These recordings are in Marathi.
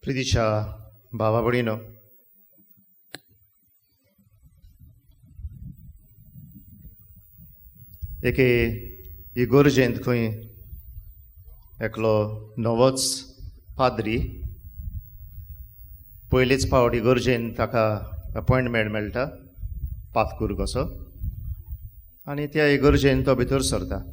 प्रितीच्या भावा भयणीनो, एके इगोर्जेंत खंय एकलो नवोच पाद्री पयलीच फावट इगोर्जेंत ताका अपॉयंटमेंट मेळटा पातकूर कसो, आनी त्या इगोर्जेंत तो भितर सरता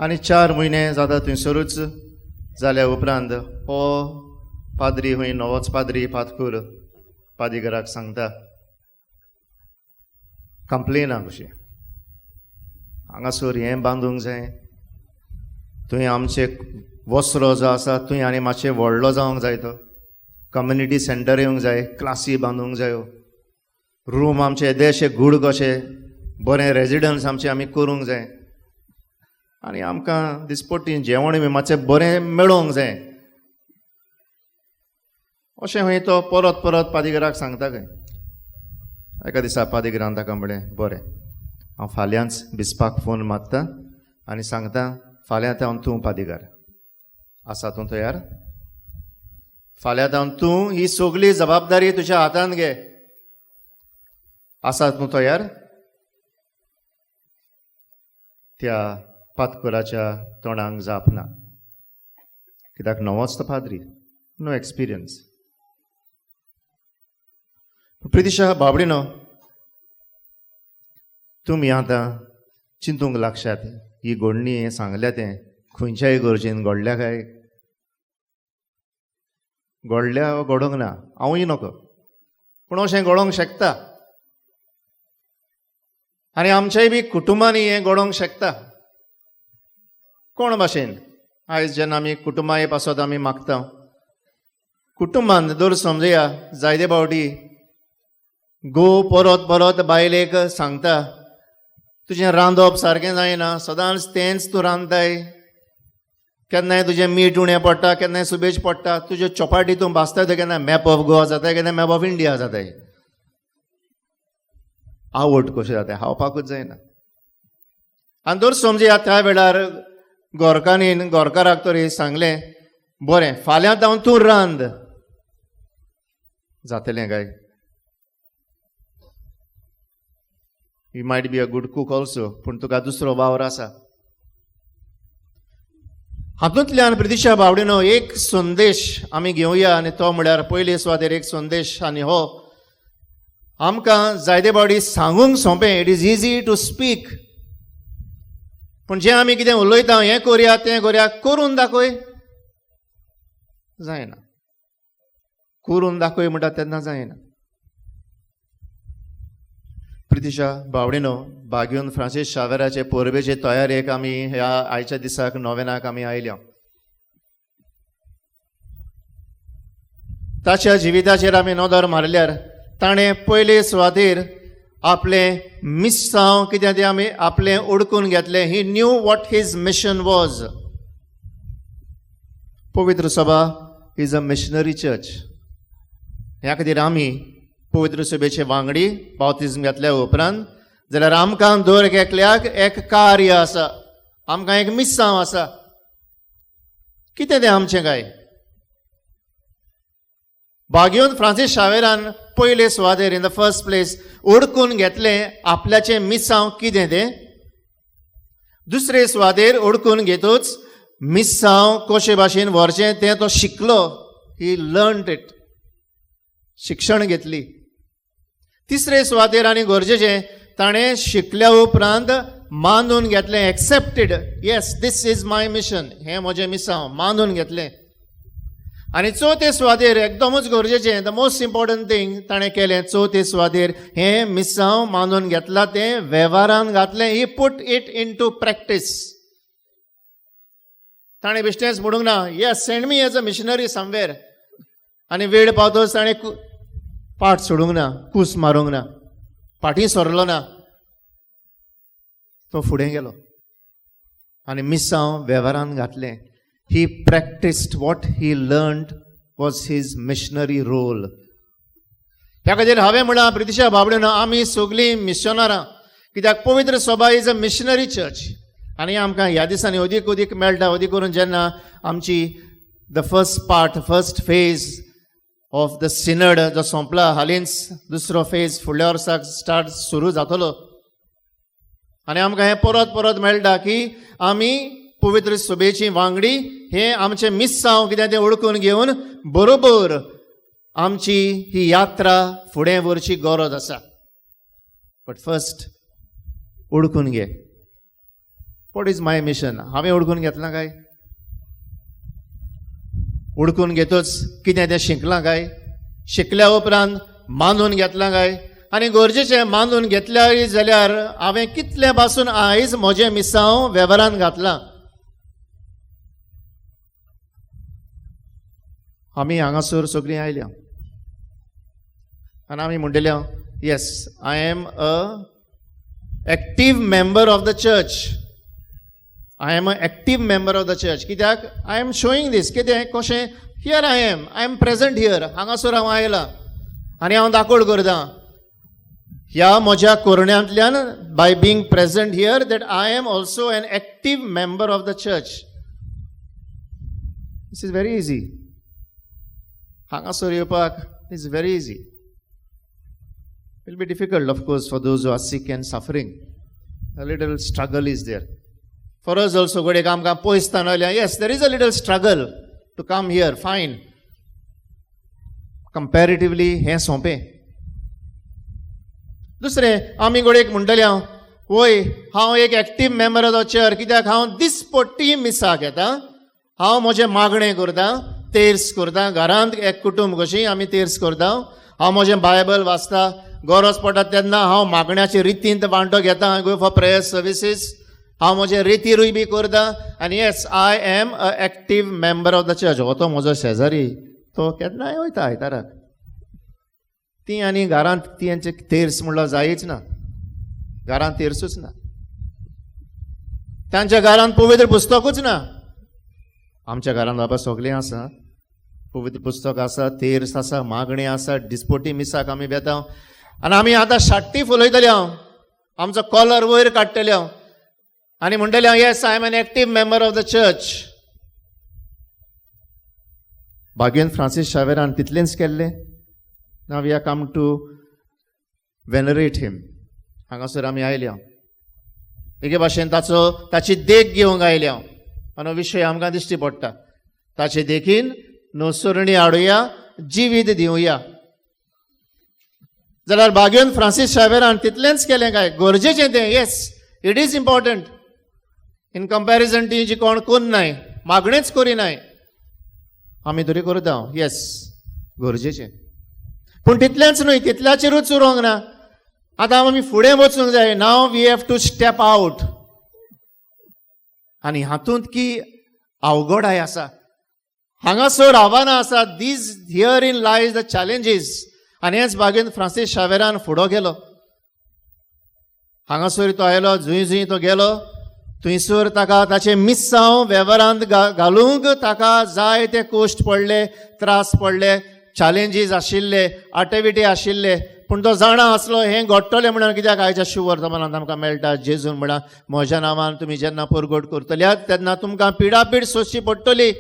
आनी 4 म्हयने जाता थंयसरूच जाल्या उपरांत हो पाद्री खंय नवोच पाद्री पातकूर पादिगराक सांगता कंप्लेन आहा कशी हांगासर हें बांदूंक जाय, थंय आमचे वस्रो जो आसा थंय आनी मातशें व्हडलो जावंक जाय, तो कम्युनिटी सेंटर येवंक जाय, क्लासी बांदूंक जायो, रूम आमचे येदेशे गूड कशे बरें रेजिडन्स आमचे आमी करूंक जाय, आनी आमकां दिसपट्टी जेवण बी मातशें बरें मेळोवंक जाय अशें खंय तो परत परत पादिगराक सांगता खंय. एका दिसा पादिगरान ताका म्हणलें बरें हांव फाल्यांच बिस्पाक फोन मारता आनी सांगता फाल्यां तावन तूं पादिगार आसा, तूं तयार? फाल्यां तावन तूं ही सगळी जबाबदारी तुज्या हातांत घे, आसा तूं तयार? त्या पातकुराच्या तोंडाक जाप ना, कित्याक नवोच तो पाद्री, नो एक्सपिरियन्स. प्रितीच्या बाबडीनो, तुमी आतां चिंतूंक लागशात ही घडणी हें सांगल्या तें खंयच्याय गरजेन घडल्या काय, घडल्या वा घडोंक ना हांवूय नको, पूण अशें घडोंक शकता आनी आमच्याय बी कुटुंबांनी हें घडोंक शकता. कोण भाशेन आयज जेन्ना आमी कुटुंबाय पासत आमी मागता, कुटुंबान दर समजया जायते फावटी घोव परत परत बायलेक सांगता तुजें रांदप सारकें जायना, सदांच तेंच तूं रांदताय, केन्नाय तुजें मीठ उणें पडटा, केन्नाय सुबेज पडटा, तुज्यो चपाटी तूं भाजताय तो केन्ना मॅप ऑफ गोवा जाताय, केन्ना मॅप ऑफ इंडिया जाताय. आवड कशें जाताय, खावपाकूच जायना. आनी तर समजया त्या वेळार गोरकानीन गोरकाराक तरी सांगलें बरें फाल्यां जावन तूं रांद, जातलें काय? You might be a good cook also, पूण तुका दुसरो वावर आसा. हातूंतल्यान प्रितीच्या बावडीनो एक संदेश आमी घेवया आनी तो म्हळ्यार पयले सुवातेर एक संदेश, आनी हो आमकां जायते फावटी सांगूंक सोंपें, it is easy to speak, पूण जें आमी कितें उलयता हें करया तें करया करून दाखय जायना, करून दाखय म्हणटा तेन्ना जायना. प्रितीच्या बावडीनो, बागेवन फ्रांसीस शावेराचे पोरबेचे तयारेक आमी ह्या आयच्या दिसाक नोवेनाक आमी आयल्या. ताच्या जिविताचेर आमी नदर मारल्यार ताणें पयले सुवातेर आपलें मिस्सांव कितें तें आमी आपलें ओडकून घेतलें. He knew what his mission was. पवित्र सभा इज अ मिशनरी चर्च. ह्या खातीर आमी पवित्र सभेचे वांगडी बावतिझम घेतल्या उपरांत जाल्यार आमकां दर एकल्याक एक कार्य आसा, आमकां एक मिस्सांव आसा. कितें तें आमचें काय? बागेवन फ्रांसीस शावेरान पयले सुवातेर इन द फर्स्ट प्लेस ओडकून घेतलें आपल्याचें मिस्सांव कितें तें. दुसरे सुवातेर ओडकून घेतूच मिस्सांव कशे भाशेन व्हरचें तें तो शिकलो. ही लर्नड इट, शिक्षण घेतली. तिसरे सुवातेर आनी गरजेचें ताणें शिकल्या उपरांत मानून घेतलें, accepted, yes this is my mission, हें म्हजें मिस्सांव मानून घेतलें. आनी चवथे सुवातेर एकदमूच गरजेचें, द मोस्ट इम्पॉर्टंट थिंग ताणें केलें चवथे सुवातेर हें मिस्सांव मानून घेतलां तें वेव्हारान घातलें. He put it into practice. ताणें बिस्टेंस म्हणूंक ना yes send me as a missionary समवेर, आनी वेळ पावतच ताणें पाट सोडूंक ना, कूस मारूंक ना, फाटीं सरलो ना, तो फुडें गेलो आनी मिस्सांव वेव्हारान घातलें. He practised what he learned was his missionary role. ह्या खातीर हांवें म्हणलां प्रितीच्या बाबडीनो आमी सगळीं मिशनरां, कित्याक पवित्र सभा इज अ मिशनरी चर्च. आनी आमकां ह्या दिसांनी अदीक अदीक मेळटा, अदीक करून जेन्ना आमची the first phase of the synod जो सोंपला हालींच दुसरो फेज फुडल्या वर्साक स्टार्ट सुरू जातलो आनी आमकां हें परत परत मेळटा की आमी पवित्र सभेची वांगडी हे आमचे मिस्सांव कितें तें ओळखून घेवन बरोबर आमची ही यात्रा फुडें व्हरची गरज आसा. बट फर्स्ट ओळखून घे. What is my mission? हांवें ओळखून घेतलां काय? ओळखून घेतोच कितें तें शिकलां काय? शिकल्या उपरांत मानून घेतलां काय? आनी गरजेचें मानून घेतल्या जाल्यार हांवें कितले पासून आयज म्हजें मिसांव वेव्हारांत घातलां. आमी हांगासर सगळीं आयल्या आनी आमी म्हणटल्या yes I am a active member of the church. I am a active member of the church. कित्याक आय एम शोईंग दीस कितें कशें here I am present here. हांगासर हांव आयलां आनी हांव दाखोवड करतां ह्या म्हज्या कोरण्यांतल्यान by being present here that I am also an active member of the church. This is very easy. हांगासर येवपाक is very easy. It will be difficult, of course, for those who are sick and suffering. A little struggle is there. For us also, godek amka poistan alya. Yes, there is a little struggle to come here. Fine. Comparatively, हे सोंपे. दुसरे आमी godek म्हणटल्या वय हांव एक active member of the church कित्याक हांव दिसपट्टी मिसाक येता. हांव म्हजें मागणें करतां, तेर्स करतां. घरांत एक कुटुंब कशी आमी तेर्स करता. हांव म्हजें बायबल वाचता. गरज पडटा तेन्ना हांव मागण्याचे रितींत वांटो घेता. I go for prayer services. हांव म्हजे रितीरूय बी करता. आनी yes I am a active member of the church. हो तो म्हजो शेजारी तो केन्नाय वयता आयताराक. ती आनी घरांत तियांचे तेर्स म्हणल्यार जायच ना. घरांत तेर्सूच ना. तांच्या घरांत पवित्र पुस्तकूच ना. आमच्या घरांत बाबा सगळें आसा. पवित्र पुस्तक आसा, तेर्स आसा, मागणी आसा. दिसपट्टी मिसाक आमी बेता आनी आमी आतां शाट्टी फुलयतले. हांव आमचो कॉलर वयर काडटले हांव आनी म्हणटले yes I am an active member of the church. भाग्यवन फ्रांसीस शावेरान तितलेंच केल्लें. Now we are come to venerate him. हांगासर आमी आयल्या एके भाशेन ताची देख घेवंक आयल्या. आनी विशय आमकां दिश्टी पडटा. ताचे देखीन नोसोरणी हाडुया, जिवीत दिवया. जाल्यार भाग्यवन फ्रांसीस शावेरान तितलेंच केलें काय? गरजेचें तें. Yes it is important. In comparison टी जी कोण करनाय, मागणेच करिनाय, आमी तरी करता. येस गरजेचें. पूण तितलेंच न्हय, तितल्याचेरूच उरोंक ना. आतां आमी फुडें वचूंक जाय. Now we have to step out. आनी हातूंत की अवघडाय आसा, हांगासर आव्हानां आसात. These here in lies the challenges. आनी हेच भाग्यवन फ्रांसीस शावेरान फुडो गेलो. हांगासर तो आयलो, जूंय तो गेलो. थंयसर ताका ताचे मिस्सांव वेव्हारांत घालूंक ताका जाय ते कोश्ट पडले, त्रास पडले, चॅलेंजीस आशिल्ले, आटिविटी आशिल्ले. पूण तो जाणा आसलो हें घडटलें म्हणून. कित्याक आयच्या शुभ वर्तमानांत आमकां मेळटा जेजून म्हणा म्हज्या नांवान तुमी जेन्ना परगट करतल्यात तेन्ना तुमकां पिडापीड सोंसची पडटली.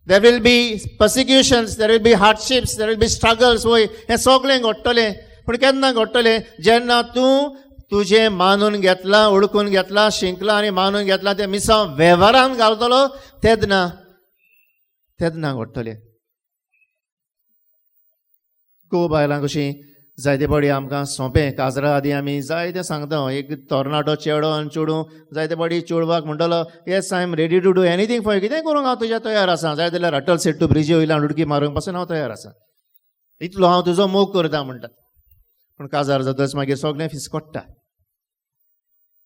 There will be persecutions, there will be hardships, there will be struggles. वय हें सगळें घडटलें. पूण केन्ना घडटलें? जेन्ना तूं तुजें मानून घेतलां, ओळखून घेतलां, शिंकलां आनी मानून घेतलां तें मिसांव वेव्हारांत घालतलो तेन्ना घडटलें. खूब बायलां कशीं जायते पावटी आमकां सोंपें काजरा आदी आमी जायतें सांगता. एक तरणाटो चेडो आनी चेडूं जायते पावटी चेडवाक म्हणटलो yes I am ready to do anything for कितें करूंक हांव तुज्या तयार आसा. जाय जाल्यार रटल सेट टू ब्रिजी वयल्यान उडकी मारूंक पासून हांव तयार आसा. इतलो हांव तुजो मोग करता म्हणटात. पूण काजार जातच मागीर सगळें फिसकोट्टा.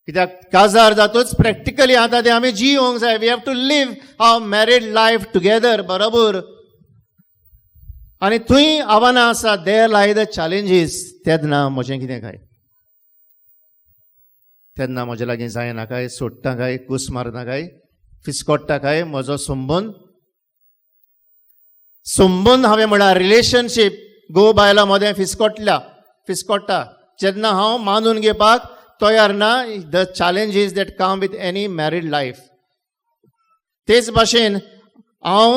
कित्याक काजार जातूच प्रॅक्टिकली आतां तें आमी जियोंक जाय. We have to live our married life together बरोबर. आनी थंय आव्हानां आसा. There lie the challenges. तेन्ना म्हजें कितें काय? तेन्ना म्हजे लागीं जायना काय? सोडटा काय? कूस मारना काय? फिसकोट्टा काय? म्हजो संबंद हांवें म्हळ्यार रिलेशनशीप घोव बायला मदें फिसकोट्टा. जेन्ना हांव मानून घेवपाक तयार ना the challenges that come with any married life. तेच भाशेन हांव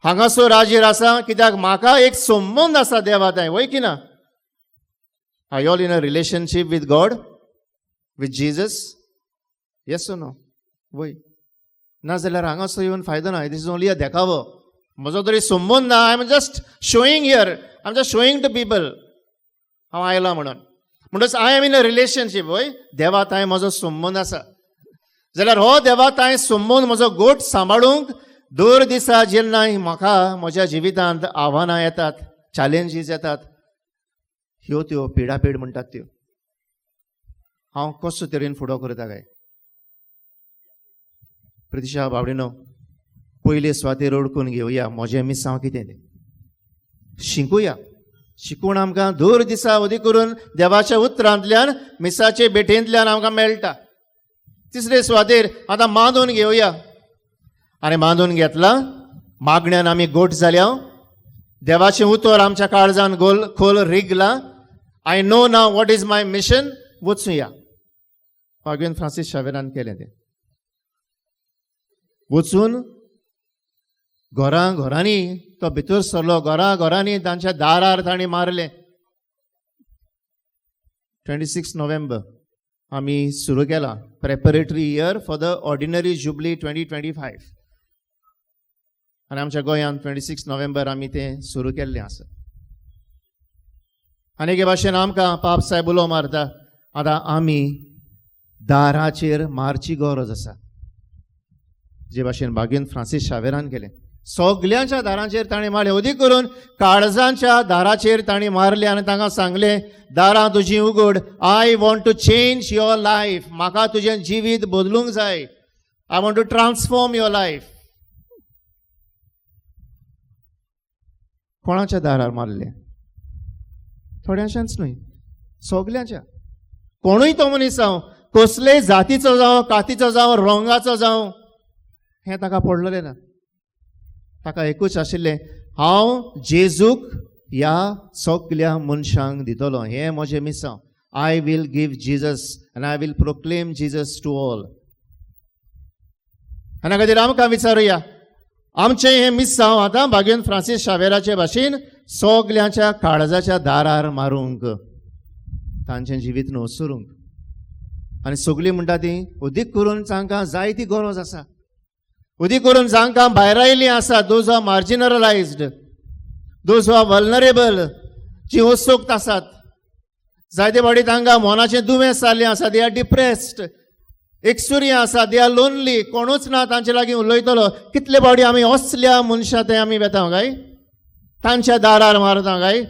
हांगासर राजेर आसा कित्याक म्हाका एक संबंद आसा देवा थंय, वय की ना? Are you all in a relationship with God, with Jesus? Yes or no? वय ना जाल्यार हांगासर येवन फायदो ना. दीस इज ओनली अ देखावो. म्हजो तरी संबंद ना. I am just showing here, I am just showing to people हांव आयला म्हणून. म्हणटच I am in a relationship. वय देवा थंय म्हजो संबंद आसा जाल्यार हो देवा थंय संबंद म्हजो गोट सांबाळूंक दर दिसा जेन्ना म्हाका म्हज्या जिवितांत आव्हानां येतात, चॅलेंजीस येतात, ह्यो त्यो पिडापीड म्हणटात त्यो, हांव कसो तरेन फुडो करता काय? प्रितिशा बाबडीनो, पयले सुवातेर ओळखून घेवया म्हजें मिसांव कितें तें. शिकूया. शिकून आमकां दर दिसा अदी करून देवाच्या उतरांतल्यान मिसाचे भेटेंतल्यान आमकां मेळटा. तिसरे सुवातेर आतां मांडून घेवया. आनी मांडून घेतला, मागण्यान आमी गोट जाल्या, देवाचें उतर आमच्या काळजान खोल रिगला. I know now what is my mission. वचूया. वागून फ्रांसीस शावेरान केलें तें. वचून घरांनी तो भितर सरलो. घरांनी तांच्या दारार तांणी मारले. 26 नोव्हेंबर आमी सुरू केला preparatory year for the ordinary jubilee 2025. आनी आमच्या गोंयांत 26 नोव्हेंबर आमी तें सुरू केल्लें आसा. आनी एके भाशेन आमकां पाप साहेब उलो मारता, आतां आमी दाराचेर मारची गरज आसा. जे भाशेन बागेन फ्रांसीस शावेरान केलें. सगल्यांच्या दारांचेर ताणें मारले. अदीक करून काळजांच्या दाराचेर ताणें मारले आनी तांकां सांगलें, दारां तुजीं उगड. I want to change your life. म्हाका तुजें जिवीत बदलूंक जाय. I want to transform your life. कोणाच्या दारार मारले? थोड्यांच्याच न्हय, सगल्यांच्या. कोणूय तो मनीस जावं, कसलेय जातीचो जावं, कातीचो जावं, रंगाचो जावं, हें ताका पडलेलें ना. ताका एकूच आशिल्लें, हांव जेजूक ह्या सगल्या मनशांक दितलो. हें म्हजें मिसांव. आय वील गिव जीजस आनी I will proclaim Jesus to all. आनी खातीर आमकां विचारुया, आमचें हें मिसांव आतां बागेन फ्रांसीस शावेराचे भाशेन सगल्यांच्या काळजाच्या दारार मारूंक, तांचें जिवीत न्हवसरूंक. आनी सगळीं म्हणटा तीं अदीक करून तांकां जाय ती गरज आसा. अदीक करून जांकां भायर आयिल्लीं आसा, those are marginalised, those are vulnerable, जीं ओसोक्त आसात, जायते फावटी तांकां मनाचें दुयेंस जाल्लें आसा. दे आर डिप्रेस्ड, एकसुरी आसा, दे आर लोनली. कोणूच ना तांचे लागीं उलयतलो. कितले फावटी आमी असल्या मनशां थंय आमी वेता काय, तांच्या दारार मारता काय,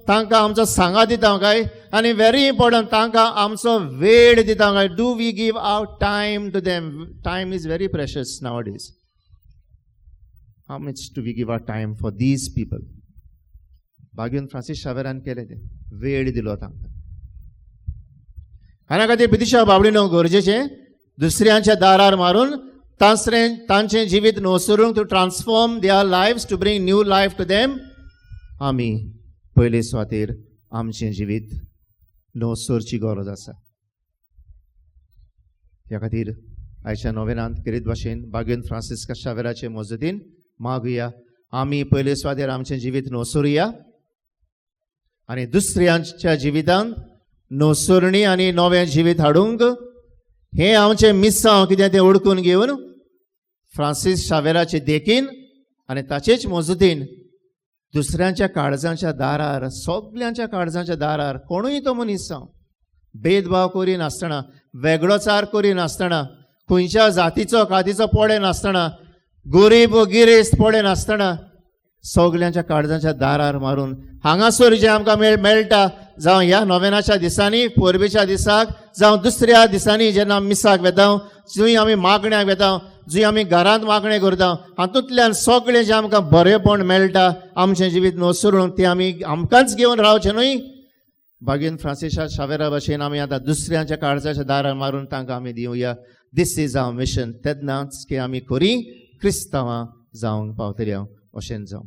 तांकां आमचो सांगा दिता काय, आनी व्हेरी इम्पॉर्टंट तांकां आमचो वेळ दिता काय. Do we give our time to them? Time is very precious nowadays. How much do we give our time for these people? बागेन फ्रांसीस शावेरान केलें तें. वेळ दिलो तांकां. आनी खातीर प्रितिशा बाबडीनो, गरजेचें दुसऱ्यांच्या दारार मारून तांचें जिवीत न्हवसरूंक, to transform their lives, to bring new life to them, आमी पयले सुवातेर आमचें जिवीत न्हवसरची गरज आसा. ह्या खातीर आयच्या नोवेनांत करीत भाशेन बागेन फ्रांसीस शावेराचे मजतीन मागुया, आमी पयले सुवातेर आमचें जिवीत न्हवसरुया आनी दुसऱ्यांच्या जिवितांत न्हवसरणी आनी नवें जिवीत हाडूंक हें आमचें मिसांव कितें तें ओळखून घेवन फ्रांसीस शावेराचे देखीन आनी ताचेच मजतीन दुसऱ्यांच्या काळजांच्या दारार, सगल्यांच्या काळजांच्या दारार, कोणूय तो मनीस जावं, भेदभाव करी नासतना, वेगळोचार करी नासतना, खंयच्या जातीचो कातीचो पडे नासतना, गरीब व गिरेस्त पडे नासतना, सगल्यांच्या काळजांच्या दारार मारून हांगासर जें आमकां मेळटा, जावं ह्या नोवेनाच्या दिसांनी, पोरबेच्या दिसाक, जावं दुसऱ्या दिसांनी जेन्ना मिसाक वेता, जंय आमी मागण्याक वेता, जंय आमी घरांत मागणें करता, हातूंतल्यान सगळें जें आमकां बरेपण मेळटा, आमचें जिवीत न्हवसरून तें आमी आमकांच घेवन रावचें न्हय. बागेन फ्रांसीस शावेरा भशेन आमी आतां दुसऱ्यांच्या काळजाच्या दारार मारून तांकां आमी दिवया. This is our mission. तेन्नाच की आमी खरीं क्रिस्तांवां जावंक पावतलीं अशें जावं.